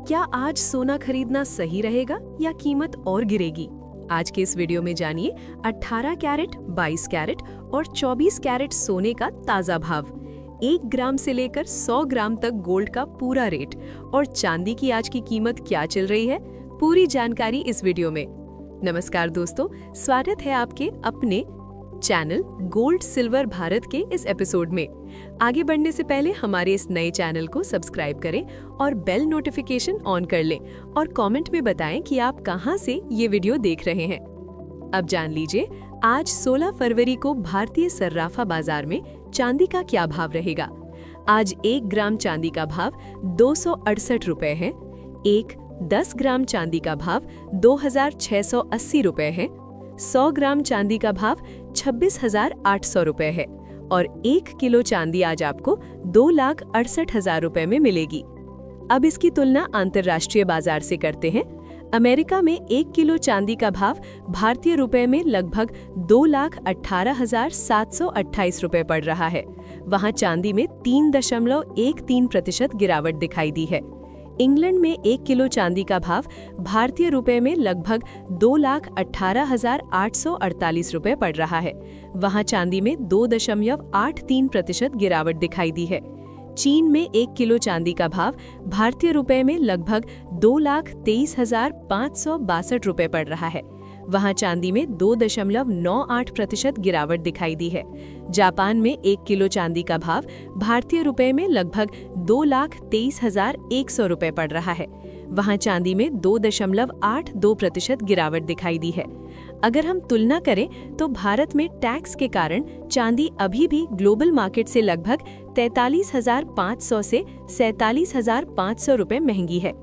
क्या आज सोना खरीदना सही रहेगा या कीमत और गिरेगी? आज के इस वीडियो में जानिए 18 कैरेट, 22 कैरेट और 24 कैरेट सोने का ताजा भाव, 1 ग्राम से लेकर 100 ग्राम तक गोल्ड का पूरा रेट और चांदी की आज की कीमत क्या चल रही है, पूरी जानकारी इस वीडियो में। नमस्कार दोस्तों, स्वागत है आपके अपने चैनल गोल्ड सिल्वर भारत के इस एपिसोड में। आगे बढ़ने से पहले हमारे इस नए चैनल को सब्सक्राइब करें और बेल नोटिफिकेशन ऑन कर लें और कमेंट में बताएं कि आप कहां से ये वीडियो देख रहे हैं। अब जान लीजिए आज 16 फरवरी को भारतीय सर्राफा बाजार में चांदी का क्या भाव रहेगा। आज 1 ग्राम चांदी का भाव 268 रुपए है, 10 ग्राम चांदी का भाव 2680 रुपए है, 100 ग्राम चांदी का भाव 26,800 रुपए है और 1 किलो चांदी आज आपको 2,68,000 रुपए में मिलेगी। अब इसकी तुलना अंतर्राष्ट्रीय बाजार से करते हैं। अमेरिका में 1 किलो चांदी का भाव भारतीय रुपए में लगभग 2,18,728 रुपए पड़ रहा है। वहां चांदी में 3.13% गिरावट दिखाई दी है। इंग्लैंड में 1 किलो चांदी का भाव भारतीय रुपए में लगभग 2,18,848 रुपए पड़ रहा है। वहां चांदी में 2.83% गिरावट दिखाई दी है। चीन में 1 किलो चांदी का भाव भारतीय रुपए में लगभग 2,23,562 रुपए पड़ रहा है। वहां चांदी में 2.98% गिरावट दिखाई दी है। जापान में 1 किलो चांदी का भाव भारतीय रुपए में लगभग 2,23,100 रुपए पड़ रहा है। वहां चांदी में 2.82% गिरावट दिखाई दी है। अगर हम तुलना करें तो भारत में टैक्स के कारण चांदी अभी भी ग्लोबल मार्केट से लगभग 43,500 से 47,500 रुपए महंगी है।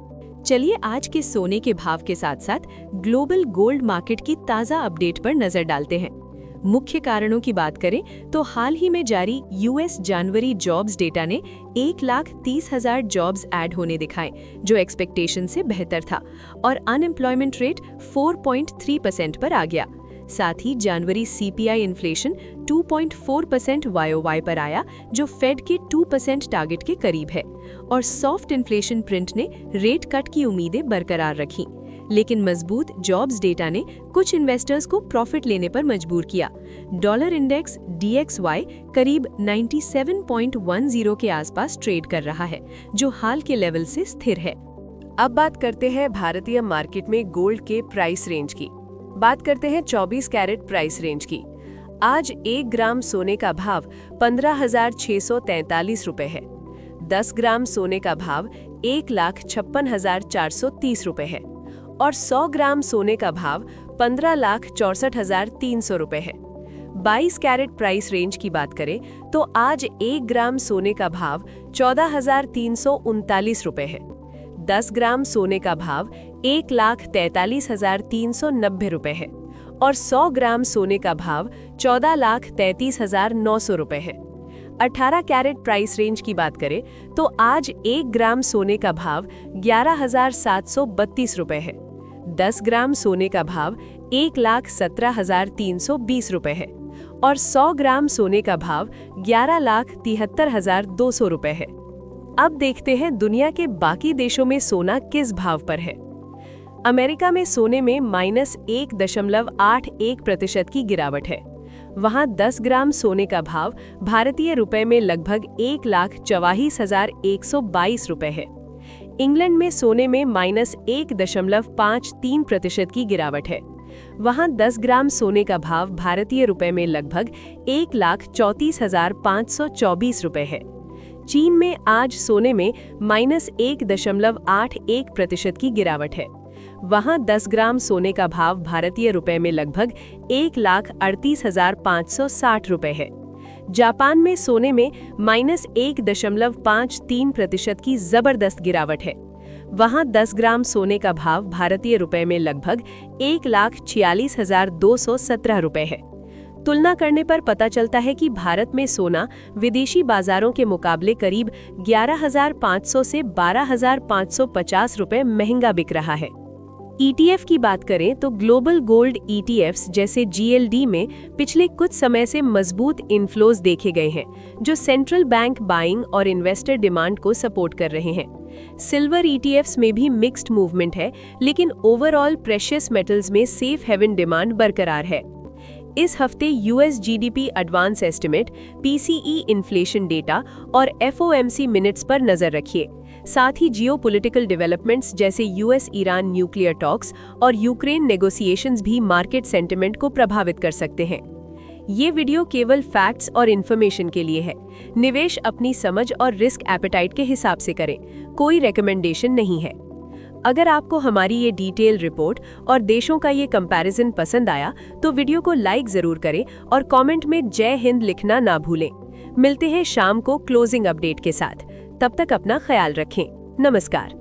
चलिए आज के सोने के भाव के साथ साथ ग्लोबल गोल्ड मार्केट की ताज़ा अपडेट पर नजर डालते हैं। मुख्य कारणों की बात करें तो हाल ही में जारी यूएस जनवरी जॉब्स डेटा ने 1,30,000 जॉब्स ऐड होने दिखाए, जो एक्सपेक्टेशन से बेहतर था और अनएम्प्लॉयमेंट रेट 4.3% पर आ गया। साथ ही जनवरी सीपीआई इन्फ्लेशन 2.4% YOY पर आया, जो फेड के 2% टारगेट के करीब है और सॉफ्ट इन्फ्लेशन प्रिंट ने रेट कट की उम्मीदें बरकरार रखीं। लेकिन मजबूत जॉब्स डेटा ने कुछ इन्वेस्टर्स को प्रॉफिट लेने पर मजबूर किया। डॉलर इंडेक्स DXY करीब 97.10 के आसपास ट्रेड कर रहा है, जो हाल के लेवल से स्थिर है। अब बात करते हैं भारतीय मार्केट में गोल्ड के प्राइस रेंज की। बात करते हैं 24 कैरेट प्राइस रेंज की। आज 1 ग्राम सोने का भाव 15,643 रुपए है। 10 ग्राम सोने का भाव 1,56,430 रुपए है और 100 ग्राम सोने का भाव 15,64,300 रुपए है। 22 कैरेट प्राइस रेंज की बात करें तो आज 1 ग्राम सोने का भाव 14,339 रुपए है। 10 ग्राम सोने का भाव 1,43,390 रुपए है और 100 ग्राम सोने का भाव 14,33,900 रुपए है। 18 कैरेट प्राइस रेंज की बात करें तो आज 1 ग्राम सोने का भाव 11,732 रुपए है। 10 ग्राम सोने का भाव 1,17,320 रुपए है और 100 ग्राम सोने का भाव 11,73,200 रुपए है। अब देखते हैं दुनिया के बाकी देशों में सोना किस भाव पर है। अमेरिका में सोने में -1.81% की गिरावट है। वहां 10 ग्राम सोने का भाव भारतीय रुपए में लगभग 1,24,122 रुपए है। इंग्लैंड में सोने में -1.53% की गिरावट है। वहां 10 ग्राम सोने का भाव भारतीय रुपए में लगभग 1,34,524 रुपए है। चीन में आज सोने में -1.81% की गिरावट है। वहां 10 ग्राम सोने का भाव भारतीय रुपए में लगभग 1,38,560 रुपए है। जापान में सोने में -1.53% की जबरदस्त गिरावट है। वहां 10 ग्राम सोने का भाव भारतीय रुपए में लगभग 1,46,217 रुपए है। तुलना करने पर पता चलता है कि भारत में सोना विदेशी बाजारों के मुकाबले करीब 11,500 से 12,550 रुपए महंगा बिक रहा है। ETF की बात करें तो ग्लोबल गोल्ड ETFs जैसे GLD में पिछले कुछ समय से मजबूत इनफ्लोज देखे गए हैं, जो सेंट्रल बैंक बाइंग और इन्वेस्टर डिमांड को सपोर्ट कर रहे हैं। सिल्वर ETFs में भी मिक्स्ड मूवमेंट है, लेकिन ओवरऑल प्रेशियस मेटल्स में सेफ हेवन डिमांड बरकरार है। इस हफ्ते US GDP advance estimate, PCE inflation data और FOMC मिनट्स पर नजर रखिए। साथ ही जियोपॉलिटिकल डेवलपमेंट्स जैसे US ईरान न्यूक्लियर टॉक्स और यूक्रेन नेगोशिएशंस भी मार्केट सेंटिमेंट को प्रभावित कर सकते हैं। ये वीडियो केवल फैक्ट्स और इन्फॉर्मेशन के लिए है। निवेश अपनी समझ और रिस्क एपेटाइट के हिसाब से करें, कोई रिकमेंडेशन नहीं है। अगर आपको हमारी ये डिटेल रिपोर्ट और देशों का ये कंपैरिजन पसंद आया तो वीडियो को लाइक जरूर करें और कमेंट में जय हिंद लिखना ना भूलें। मिलते हैं शाम को क्लोजिंग अपडेट के साथ। तब तक अपना ख्याल रखें। नमस्कार।